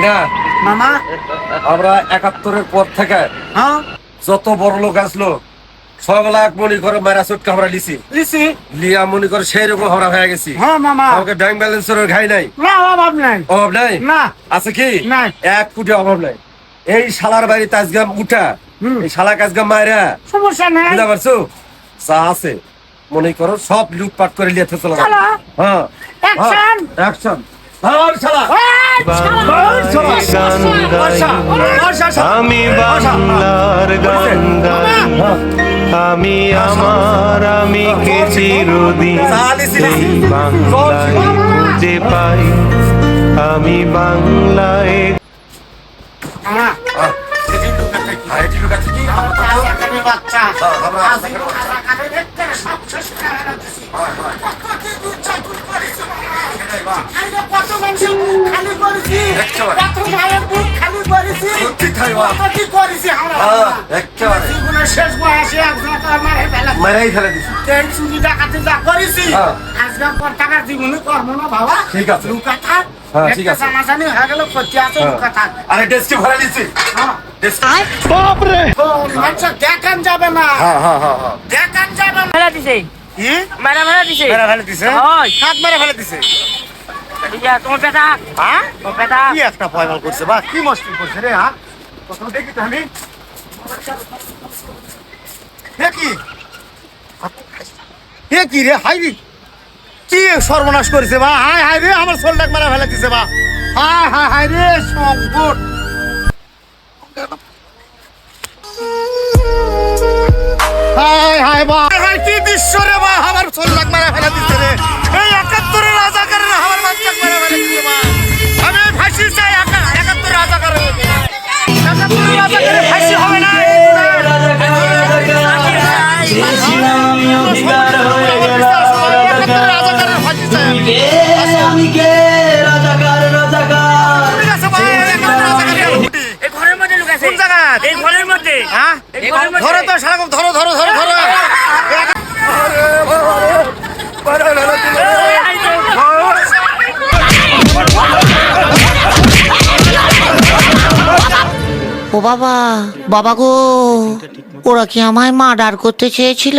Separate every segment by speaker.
Speaker 1: না
Speaker 2: মামা
Speaker 1: আমরা ৭১-এর পর থেকে
Speaker 2: হ্যাঁ
Speaker 1: যত বড় লোক আসলো সবলা এক মনি করে মারা চুটকা আমরা লিছি
Speaker 2: লিসি
Speaker 1: লিয়া মনি করে সেই রকম আমরা হয়ে গেছি।
Speaker 2: হ্যাঁ মামা
Speaker 1: আমাকে ব্যাংক ব্যালেন্সের ঘাই নাই,
Speaker 2: না অভাব নাই
Speaker 1: অভাব নাই।
Speaker 2: না
Speaker 1: আছে কি
Speaker 2: নাই।
Speaker 1: ১ কোটি অভাব নাই। এই শালার বাড়ি তাজগাম উঠা এই শালা কাজগাম মায়েরা
Speaker 2: সমস্যা নাই
Speaker 1: বুঝতে পারছো? যা আছে মনে করো সব লুটপাট করে লিয়েছে চলো।
Speaker 2: চলো।
Speaker 1: হ্যাঁ
Speaker 2: অ্যাকশন
Speaker 1: অ্যাকশন। ধর শালা
Speaker 3: আমি বাংলার গান গাই, আমি আমার আমি কে চিরদিন এই বাংলায় খুঁজে পাই, আমি বাংলায়।
Speaker 2: বাচ্চা কত মানুষ খালি করেছি কত ভাইয়ের বুক খালি করেছি কত করেছি আমরা জীবনের শেষ বয়সে একজন আমার বেলা
Speaker 1: মারাই ফেলে দিছি।
Speaker 2: এই চুরি ডাকাতি যা করেছি
Speaker 1: হ্যাঁ।
Speaker 2: আজকাল পর টাকার জীবনে কর্ম না বাবা
Speaker 1: ঠিক আছে।
Speaker 2: লুকা থাক
Speaker 1: হ্যাঁ, ঠিক আছে।
Speaker 2: জানাজানি হয়ে গেল করতে আছে লুকা থাক
Speaker 1: আরে ডেস্কে ভরে দিছি।
Speaker 2: হ্যাঁ
Speaker 1: বাপরে
Speaker 2: মানুষ দেখান যাবে না
Speaker 1: হ্যাঁ হ্যাঁ হ্যাঁ হ্যাঁ
Speaker 2: দেখান যাবে না
Speaker 4: মেলা দিছে
Speaker 2: কি
Speaker 4: মেলা দিছে
Speaker 2: মেরে ফেলে দিছে
Speaker 4: হয়
Speaker 2: হাত মেরে ফেলে দিছে
Speaker 4: ইয়া তোমার পেটা
Speaker 2: হ্যাঁ
Speaker 4: তোমার পেটা
Speaker 2: কি একটা পয়মাল করছে বা কি মস্তি করছে রে হ্যাঁ প্রথম দেখি তো আমি কি কি রে হাই রে কি সর্বনাশ করেছে বা হাই হাই রে আমার সোলটাক মারা ফেলে দিছে বা হাই হাই হাই রে সংকট হাই হাই বা হাই কি দৃশ্য রে বা আমার সোলটাক মারা ফেলে দিছে রে এই ৭১-এর রাজাকারের আমার বাচ্চাকে মারা ফেলে দিছে বা আমি ফাঁসি চাই ৭১-এর রাজাকারের ৭১-এর রাজাকারের ফাঁসি হবে না
Speaker 4: এই ঘরের মধ্যে লুকাছে
Speaker 2: কোন জায়গায়?
Speaker 4: এই ঘরের মধ্যে
Speaker 2: হ্যাঁ
Speaker 4: এই ঘরের মধ্যে
Speaker 2: ধরো তো সারাক্ষণ ধরো ধরো ধরো ধরো
Speaker 5: ও বাবা বাবা গো, ওরা কি আমায় মার্ডার করতে চেয়েছিল?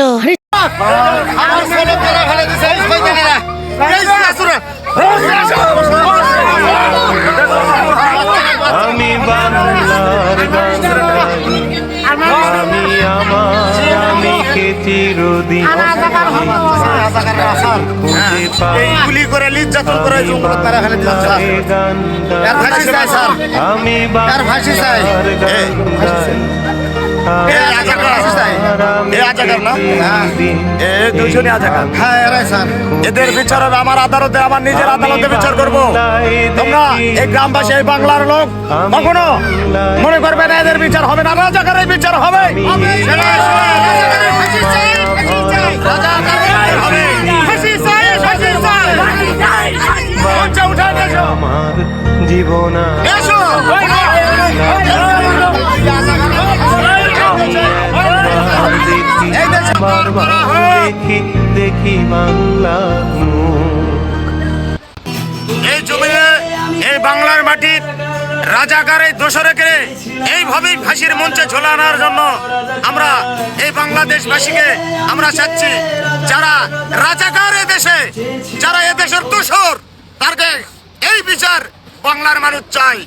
Speaker 2: আমার ছেলে মেরে ফেলে দিছে এই শয়তানেরা এই শাশুড়া
Speaker 3: আমি বাংলার গান গাই, আমি আমার আমি কে চিরদিন খুঁজে পাই,
Speaker 2: এই গুলি করে নির্যাতন করে জঙ্গলত মেরে ফেলে দিছে স্যার
Speaker 3: গান
Speaker 2: এর ফাঁসি চাই স্যার
Speaker 3: আমি
Speaker 2: এর ফাঁসি চাই এই রাজাকার ফাঁসি চাই এই রাজাকার না এই দুজনই রাজাকার হ্যাঁ এরাই স্যার এদের বিচার হবে আমার আদালতে আমার নিজের আদালতে বিচার করব তোমরা এই গ্রামবাসী এই বাংলার লোক কখনো মনে করবে না এদের বিচার হবে না রাজাকারের বিচার হবে রাজাকারের ফাঁসি চাই ফাঁসি চাই রাজাকারের হবে ফাঁসি চাই ফাঁসি চাই মঞ্চে উঠে এসো
Speaker 3: আমার জীবন
Speaker 2: এসো
Speaker 3: দেখি দেখি বাংলা
Speaker 2: এই জমিনে এই বাংলার মাটির রাজাকার এই দোসরেকে এইভাবেই ফাঁসির মঞ্চে ঝোলানোর জন্য আমরা এই বাংলাদেশবাসীকে আমরা চাচ্ছি যারা রাজাকার এ দেশে যারা এ দেশের দোসর তাদের এই বিচার বাংলার মানুষ চাই।